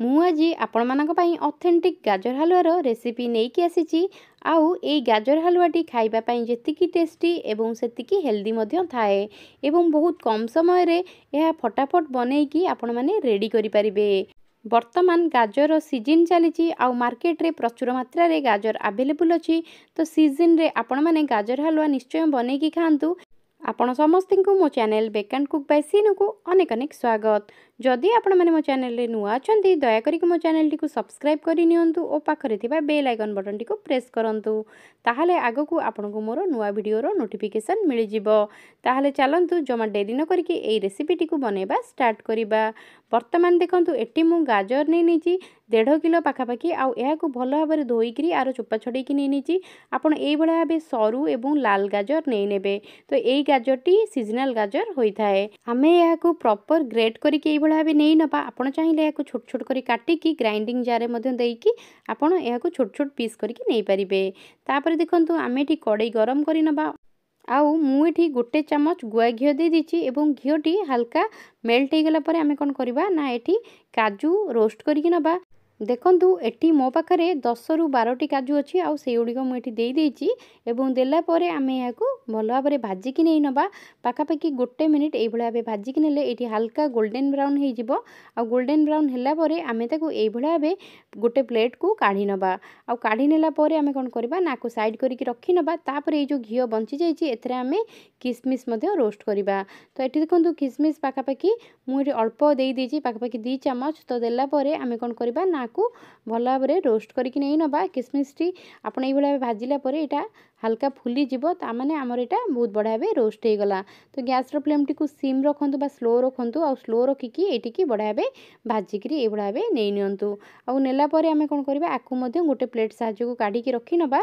ମୁଁ ଆଜି ଆପଣମାନଙ୍କ ପାଇଁ ଅଥେଣ୍ଟିକ୍ ଗାଜର ହାଲୁଆର ରେସିପି ନେଇକି ଆସିଛି। ଆଉ ଏଇ ଗାଜର ହାଲୁଆଟି ଖାଇବା ପାଇଁ ଯେତିକି ଟେଷ୍ଟି ଏବଂ ସେତିକି ହେଲ୍ଦି ମଧ୍ୟ ଥାଏ ଏବଂ ବହୁତ କମ୍ ସମୟରେ ଏହା ଫଟାଫଟ ବନେଇକି ଆପଣମାନେ ରେଡ଼ି କରିପାରିବେ। ବର୍ତ୍ତମାନ ଗାଜର ସିଜନ୍ ଚାଲିଛି ଆଉ ମାର୍କେଟରେ ପ୍ରଚୁର ମାତ୍ରାରେ ଗାଜର ଆଭେଲେବୁଲ୍ ଅଛି। ତ ସିଜନ୍ରେ ଆପଣମାନେ ଗାଜର ହାଲୁଆ ନିଶ୍ଚୟ ବନେଇକି ଖାଆନ୍ତୁ। ଆପଣ ସମସ୍ତଙ୍କୁ ମୋ channel bake and cook by ସିନୁକୁ ଅନେକ ଅନେକ ସ୍ୱାଗତ। ଯଦି ଆପଣମାନେ ମୋ ଚ୍ୟାନେଲରେ ନୂଆ ଅଛନ୍ତି ଦୟାକରି ମୋ ଚ୍ୟାନେଲଟିକୁ ସବସ୍କ୍ରାଇବ୍ କରି ନିଅନ୍ତୁ ଓ ପାଖରେ ଥିବା ବେଲ୍ ଆଇକନ୍ ବଟନଟିକୁ ପ୍ରେସ୍ କରନ୍ତୁ। ତାହେଲେ ଆଗକୁ ଆପଣଙ୍କୁ ମୋର ନୂଆ ଭିଡ଼ିଓର ନୋଟିଫିକେସନ୍ ମିଳିଯିବ। ତାହେଲେ ଚାଲନ୍ତୁ ଜମା ଡେରି ନ କରିକି ଏଇ ରେସିପିଟିକୁ ବନେଇବା ଷ୍ଟାର୍ଟ କରିବା। ବର୍ତ୍ତମାନ ଦେଖନ୍ତୁ ଏଠି ମୁଁ ଗାଜର ନେଇଛି 1.5 କିଲୋ ପାଖାପାଖି ଆଉ ଏହାକୁ ଭଲ ଭାବରେ ଧୋଇକିରି ଆର ଚୋପା ଛଡ଼େଇକି ନେଇଛି। ଆପଣ ଏଇଭଳିଆ ଭାବେ ସରୁ ଏବଂ ଲାଲ ଗାଜର ନେଇନେବେ। ତ ଏଇ ଗାଜରଟି ସିଜନାଲ ଗାଜର ହୋଇଥାଏ। ଆମେ ଏହାକୁ ପ୍ରପର ଗ୍ରେଟ୍ କରିକି ଏଇଭଳିଆ ଭାବେ ନେଇ ନେବା। ଆପଣ ଚାହିଁଲେ ଏହାକୁ ଛୋଟ ଛୋଟ କରି କାଟିକି ଗ୍ରାଇଣ୍ଡିଙ୍ଗ ଜାରରେ ମଧ୍ୟ ଦେଇକି ଆପଣ ଏହାକୁ ଛୋଟ ଛୋଟ ପିସ୍ କରିକି ନେଇପାରିବେ। ତାପରେ ଦେଖନ୍ତୁ ଆମେ ଏଠି କଡ଼େଇ ଗରମ କରି ନେବା। ଆଉ ମୁଁ ଏଠି 1 ଚାମଚ ଗୁଆ ଘିଅ ଦେଇ ଦେଇଛି ଏବଂ ଘିଅଟି ହାଲକା ମେଲ୍ଟ ହେଇଗଲା ପରେ ଆମେ କ'ଣ କରିବା ନା ଏଠି କାଜୁ ରୋଷ୍ଟ କରିକି ନେବା। ଦେଖନ୍ତୁ ଏଠି ମୋ ପାଖରେ 10 ରୁ 12ଟି କାଜୁ ଅଛି ଆଉ ସେଇଗୁଡ଼ିକ ମୁଁ ଏଠି ଦେଇ ଦେଇଛି ଏବଂ ଦେଲା ପରେ ଆମେ ଏହାକୁ ଭଲ ଭାବରେ ଭାଜିକି ନେଇ ନେବା। ପାଖାପାଖି 1 ମିନିଟ୍ ଏଇଭଳି ଭାବେ ଭାଜିକି ନେଲେ ଏଠି ହାଲକା ଗୋଲ୍ଡେନ୍ ବ୍ରାଉନ୍ ହେଇଯିବ। ଆଉ ଗୋଲ୍ଡେନ୍ ବ୍ରାଉନ୍ ହେଲା ପରେ ଆମେ ତାକୁ ଏଇଭଳି ଭାବେ ଗୋଟେ ପ୍ଲେଟ୍କୁ କାଢ଼ି ନେବା। ଆଉ କାଢ଼ି ନେଲା ପରେ ଆମେ କ'ଣ କରିବା ନା ଆକୁ ସାଇଡ଼୍ କରିକି ରଖିନେବା। ତାପରେ ଏଇ ଯେଉଁ ଘିଅ ବଞ୍ଚିଯାଇଛି ଏଥିରେ ଆମେ କିସମିସ୍ ମଧ୍ୟ ରୋଷ୍ଟ କରିବା। ତ ଏଠି ଦେଖନ୍ତୁ କିସମିସ୍ ପାଖାପାଖି ମୁଁ ଏଠି ଅଳ୍ପ ଦେଇ ଦେଇଛି ପାଖାପାଖି 2 ଚାମଚ। ତ ଦେଲା ପରେ ଆମେ କ'ଣ କରିବା ନା ଆକୁ ଭଲ ଭାବରେ ରୋଷ୍ଟ କରିକି ନେଇ ନେବା। କିସମିସ୍ଟି ଆପଣ ଏଇଭଳି ଭାବେ ଭାଜିଲା ପରେ ଏଇଟା ହାଲକା ଫୁଲିଯିବ। ତାମାନେ ଆମର ଏଇଟା ବହୁତ ବଢ଼ିଆ ଭାବେ ରୋଷ୍ଟ ହେଇଗଲା। ତ ଗ୍ୟାସ୍ର ଫ୍ଲେମ୍ଟିକୁ ସିମ୍ ରଖନ୍ତୁ ବା ସ୍ଲୋ ରଖନ୍ତୁ ଆଉ ସ୍ଲୋ ରଖିକି ଏଇଟିକି ବଢ଼ିଆ ଭାବେ ଭାଜିକିରି ଏଇଭଳି ଭାବେ ନେଇ ନିଅନ୍ତୁ। ଆଉ ନେଲା ପରେ ଆମେ କ'ଣ କରିବା ଆକୁ ମଧ୍ୟ ଗୋଟେ ପ୍ଲେଟ୍ ସାହାଯ୍ୟକୁ କାଢ଼ିକି ରଖିନେବା।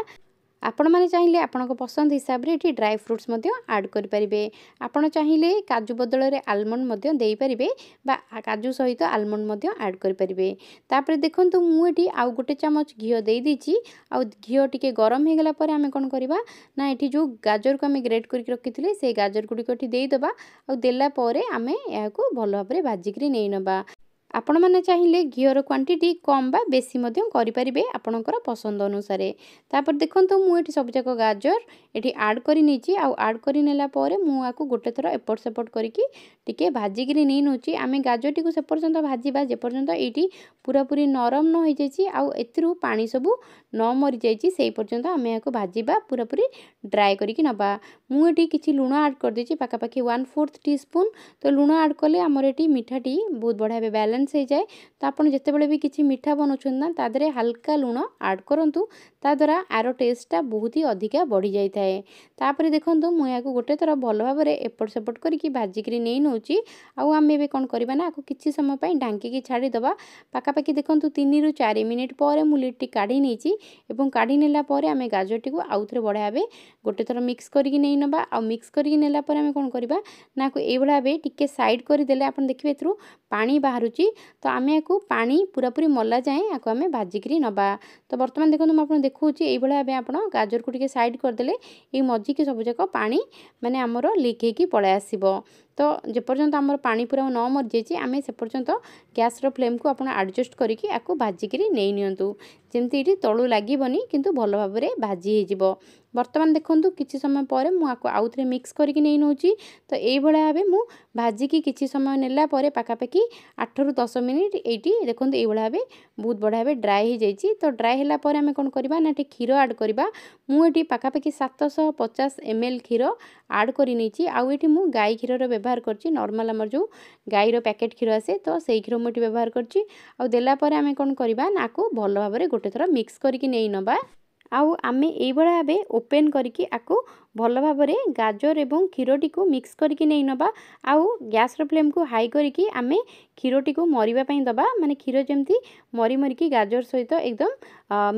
ଆପଣମାନେ ଚାହିଁଲେ ଆପଣଙ୍କ ପସନ୍ଦ ହିସାବରେ ଏଠି ଡ୍ରାଏ ଫ୍ରୁଟ୍ସ ମଧ୍ୟ ଆଡ଼୍ କରିପାରିବେ। ଆପଣ ଚାହିଁଲେ କାଜୁ ବଦଳରେ ଆଲମଣ୍ଡ ମଧ୍ୟ ଦେଇପାରିବେ ବା କାଜୁ ସହିତ ଆଲମଣ୍ଡ ମଧ୍ୟ ଆଡ଼୍ କରିପାରିବେ। ତାପରେ ଦେଖନ୍ତୁ ମୁଁ ଏଠି ଆଉ 1 ଚାମଚ ଘିଅ ଦେଇ ଦେଇଛି। ଆଉ ଘିଅ ଟିକେ ଗରମ ହେଇଗଲା ପରେ ଆମେ କ'ଣ କରିବା ନା ଏଠି ଯେଉଁ ଗାଜରକୁ ଆମେ ଗ୍ରେଟ୍ କରିକି ରଖିଥିଲେ ସେଇ ଗାଜର ଗୁଡ଼ିକ ଏଠି ଦେଇଦେବା। ଆଉ ଦେଲା ପରେ ଆମେ ଏହାକୁ ଭଲ ଭାବରେ ଭାଜିକିରି ନେଇ ନେବା। ଆପଣମାନେ ଚାହିଁଲେ ଘିଅର କ୍ୱାଣ୍ଟିଟି କମ୍ ବା ବେଶୀ ମଧ୍ୟ କରିପାରିବେ ଆପଣଙ୍କର ପସନ୍ଦ ଅନୁସାରେ। ତାପରେ ଦେଖନ୍ତୁ ମୁଁ ଏଠି ସବୁଯାକ ଗାଜର ଏଠି ଆଡ଼୍ କରି ନେଇଛି। ଆଉ ଆଡ଼୍ କରି ନେଲା ପରେ ମୁଁ ଆକୁ ଗୋଟେ ଥର ଏପଟ ସେପଟ କରିକି ଟିକେ ଭାଜିକିରି ନେଇ ନେଉଛି। ଆମେ ଗାଜରଟିକୁ ସେ ପର୍ଯ୍ୟନ୍ତ ଭାଜିବା ଯେପର୍ଯ୍ୟନ୍ତ ଏଇଠି ପୁରାପୁରି ନରମ ନ ହେଇଯାଇଛି ଆଉ ଏଥିରୁ ପାଣି ସବୁ ନ ମରିଯାଇଛି ସେଇ ପର୍ଯ୍ୟନ୍ତ ଆମେ ଏହାକୁ ଭାଜିବା ପୁରାପୁରି ଡ୍ରାଏ କରିକି ନେବା। ମୁଁ ଏଠି କିଛି ଲୁଣ ଆଡ଼୍ କରିଦେଇଛି ପାଖାପାଖି 1/4 ଟିସ୍ପୁନ୍। ତ ଲୁଣ ଆଡ଼୍ କଲେ ଆମର ଏଠି ମିଠାଟି ବହୁତ ବଢ଼ିଆ ଭାବେ ବାଲାନ୍ସ ହେଇଯାଏ। ତ ଆପଣ ଯେତେବେଳେ ବି କିଛି ମିଠା ବନାଉଛନ୍ତି ନା ତା ଦେହରେ ହାଲକା ଲୁଣ ଆଡ଼୍ କରନ୍ତୁ। ତା ଦ୍ୱାରା ଆର ଟେଷ୍ଟଟା ବହୁତ ହି ଅଧିକା ବଢ଼ିଯାଇଥାଏ। ତାପରେ ଦେଖନ୍ତୁ ମୁଁ ଏହାକୁ ଗୋଟେ ଥର ଭଲ ଭାବରେ ଏପଟ ସେପଟ କରିକି ଭାଜିକିରି ନେଇ ନେଉଛି। ଆଉ ଆମେ ଏବେ କ'ଣ କରିବା ନା ଆକୁ କିଛି ସମୟ ପାଇଁ ଢାଙ୍କିକି ଛାଡ଼ିଦେବା। ପାଖାପାଖି ଦେଖନ୍ତୁ 3 ରୁ 4 ମିନିଟ୍ ପରେ ମୁଁ ଲିଡ଼୍ଟି କାଢ଼ି ନେଇଛି ଏବଂ କାଢ଼ି ନେଲା ପରେ ଆମେ ଗାଜରଟିକୁ ଆଉଥରେ ବଢ଼ିଆ ଭାବେ ଗୋଟେ ଥର ମିକ୍ସ କରିକି ନେଇ ନେବା। ଆଉ ମିକ୍ସ କରିକି ନେଲା ପରେ ଆମେ କ'ଣ କରିବା ନା ଆକୁ ଏଇଭଳି ଭାବେ ଟିକେ ସାଇଡ଼୍ କରିଦେଲେ ଆପଣ ଦେଖିବେ ଏଥିରୁ ପାଣି ବାହାରୁଛି। ତ ଆମେ ଆକୁ ପାଣି ପୁରାପୁରି ମଲା ଯାଏଁ ଆକୁ ଆମେ ଭାଜିକିରି ନେବା। ତ ବର୍ତ୍ତମାନ ଦେଖନ୍ତୁ ମୁଁ ଆପଣଙ୍କୁ ଦେଖାଉଛି ଏଇଭଳି ଭାବେ ଆପଣ ଗାଜରକୁ ଟିକେ ସାଇଡ଼୍ କରିଦେଲେ ଏଇ ମଝିକି ସବୁଯାକ ପାଣି ମାନେ ଆମର ଲିକ୍ ହେଇକି ପଳାଇ ଆସିବ। ତ ଯେପର୍ଯ୍ୟନ୍ତ ଆମର ପାଣି ପୁରା ନ ମରିଯାଇଛି ଆମେ ସେ ପର୍ଯ୍ୟନ୍ତ ଗ୍ୟାସ୍ର ଫ୍ଲେମ୍କୁ ଆପଣ ଆଡ଼ଜଷ୍ଟ କରିକି ଆକୁ ଭାଜିକିରି ନେଇ ନିଅନ୍ତୁ। ଯେମିତି ଏଠି ତଳୁ ଲାଗିବନି କିନ୍ତୁ ଭଲ ଭାବରେ ଭାଜି ହେଇଯିବ। ବର୍ତ୍ତମାନ ଦେଖନ୍ତୁ କିଛି ସମୟ ପରେ ମୁଁ ଆକୁ ଆଉଥରେ ମିକ୍ସ କରିକି ନେଇ ନେଉଛି। ତ ଏଇଭଳିଆ ଭାବେ ମୁଁ ଭାଜିକି କିଛି ସମୟ ନେଲା ପରେ ପାଖାପାଖି 8 ରୁ 10 ମିନିଟ୍ ଏଇଠି ଦେଖନ୍ତୁ ଏଇଭଳିଆ ଭାବେ ବହୁତ ବଢ଼ିଆ ଭାବେ ଡ୍ରାଏ ହେଇଯାଇଛି। ତ ଡ୍ରାଏ ହେଲା ପରେ ଆମେ କ'ଣ କରିବା ନା ଏଠି କ୍ଷୀର ଆଡ଼୍ କରିବା। ମୁଁ ଏଠି ପାଖାପାଖି 750 ml କ୍ଷୀର ଆଡ଼୍ କରି ନେଇଛି। ଆଉ ଏଠି ମୁଁ ଗାଈ କ୍ଷୀରର ବ୍ୟବହାର କରିଛି। ନର୍ମାଲ୍ ଆମର ଯେଉଁ ଗାଈର ପ୍ୟାକେଟ୍ କ୍ଷୀର ଆସେ ତ ସେଇ କ୍ଷୀର ମୁଁ ଏଠି ବ୍ୟବହାର କରିଛି। ଆଉ ଦେଲା ପରେ ଆମେ କ'ଣ କରିବା ନା ଆକୁ ଭଲ ଭାବରେ ଗୋଟେ ଥର ମିକ୍ସ କରିକି ନେଇ ନେବା। ଆଉ ଆମେ ଏଇଭଳିଆ ଭାବେ ଓପେନ୍ କରିକି ଆକୁ ଭଲ ଭାବରେ ଗାଜର ଏବଂ କ୍ଷୀରଟିକୁ ମିକ୍ସ କରିକି ନେଇ ନେବା। ଆଉ ଗ୍ୟାସ୍ର ଫ୍ଲେମ୍କୁ ହାଇ କରିକି ଆମେ କ୍ଷୀରଟିକୁ ମରିବା ପାଇଁ ଦେବା। ମାନେ କ୍ଷୀର ଯେମିତି ମରିକି ଗାଜର ସହିତ ଏକଦମ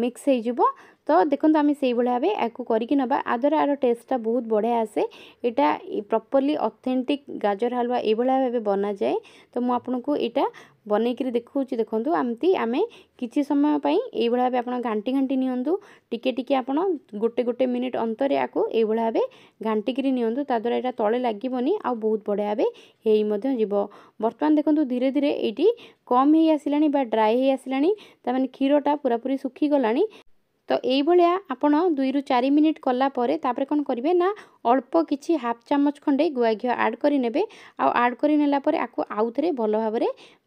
ମିକ୍ସ ହେଇଯିବ। ତ तो देखो आम से भाव आपको करके नवा आद्वारा यार टेस्टा बहुत बढ़िया आसे। यहाँ प्रॉपर्ली ऑथेंटिक गाजर हलवा ये भाव बना जाए। तो मुझे आपको यहाँ बनईकरी देखूँ देखो आमती आम किसी समय ये भाव आप घाटी घाटी नियंतु टिके टिके आप गोटे गोटे मिनिट अंतर आपको ये भाव घाटिकी नियंतु ताद्वारा यहाँ तले लगनी आ बहुत बढ़िया भाव हो। बर्तमान देखो धीरे धीरे ये कम हो आसला बा ड्राए हो आसला तार क्षीरटा पूरापूरी सुखी गलानी। तो ये आपण 2 ରୁ 4 मिनिट कलापर तापर कौन करेंगे ना अल्प किसी हाफ चामच खंडे गुआ घी आड करें आड कर नेलापर आपको आउ थे भल भाव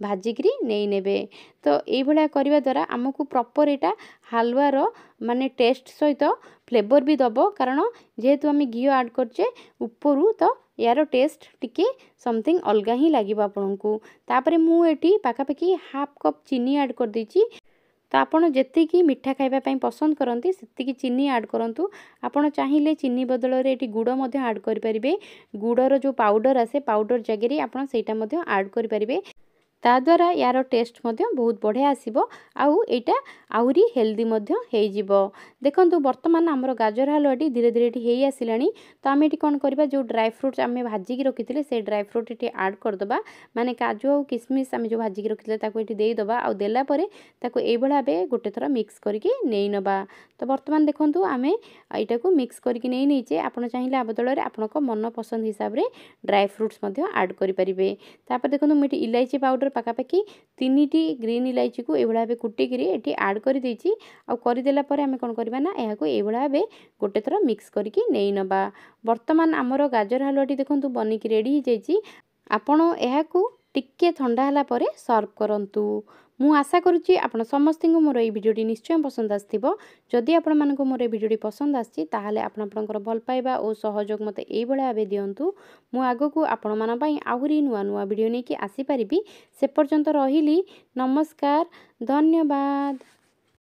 भाजिकी नहीं नेबे। तो ये करने द्वारा आमको प्रॉपर यहाँ हलवार माने टेस्ट सहित फ्लेवर भी दब कारण जेहेतु आम घी आड करचे उपरू तो यार टेस्ट टिके समथिंग अलग ही लगे आपन को। तापर मुझे पाखापाखि हाफ कप चीनी आड कर देची। तो आपड़ जी मिठा खावाई पसंद करती से चीनी आड करूँ। आपड़ चाहिए चीनी बदल ये गुड़ आड करेंगे। गुड़र जो पाउडर आसे पाउडर जगह आप आड करेंगे ताद्वारा यार टेस्ट बहुत बढ़िया आसीबो आउ एटा आहुरी हेल्दी हो। देखंतु वर्तमान आमर गाजर हलवाटी धीरे धीरे हो आसिलानी। तो आम ये कौन करवा जो ड्राई फ्रुट्स आम भाजिकी रखी से ड्राई फ्रुट ये आड करदे माने काजू और किसमिश आम जो भाजिकी रखी ये देदबा आ देलापर ये भाव गोटे थर मिक्स करके नहीं नबा। तो वर्तमान देखंतु आम यहाँ को मिक्स करके नहीं नीचे आपड़ चाहिए आ बदल आपण मन पसंद हिसाब से ड्राई फ्रुट्स आड करेंगे। तापर देखो मुझे इलायची पाउडर पाखापाखि 3टी ग्रीन इलायची को ये कुटिकी ये आड कर देची आ करदेला आम कौन करवा ना यहाँ ये भाव गोटे थर मिक्स करके नहीं नबा। वर्तमान आमर गाजर हलवाटी देखो बनिकी रेडी हो जाइए। आपण यहाँ टिके ठंडा होला परे सर्व करंतु। मु आशा करुच्ची आपण समस्त को मोर ये भिडियोटी निश्चय पसंद आसथिबो। जदि आपण मानक मोर ये भिडियोटी पसंद आछि ताहाले आपण आपणकर भल पाइबा और सहयोग मते एई भळा भाबे दियंतु। मु आगकू आपण मान पई आहुरी नुआ नुआ भिडियो नेकी आसी परिबी। से पर्यंत रहिली नमस्कार धन्यवाद।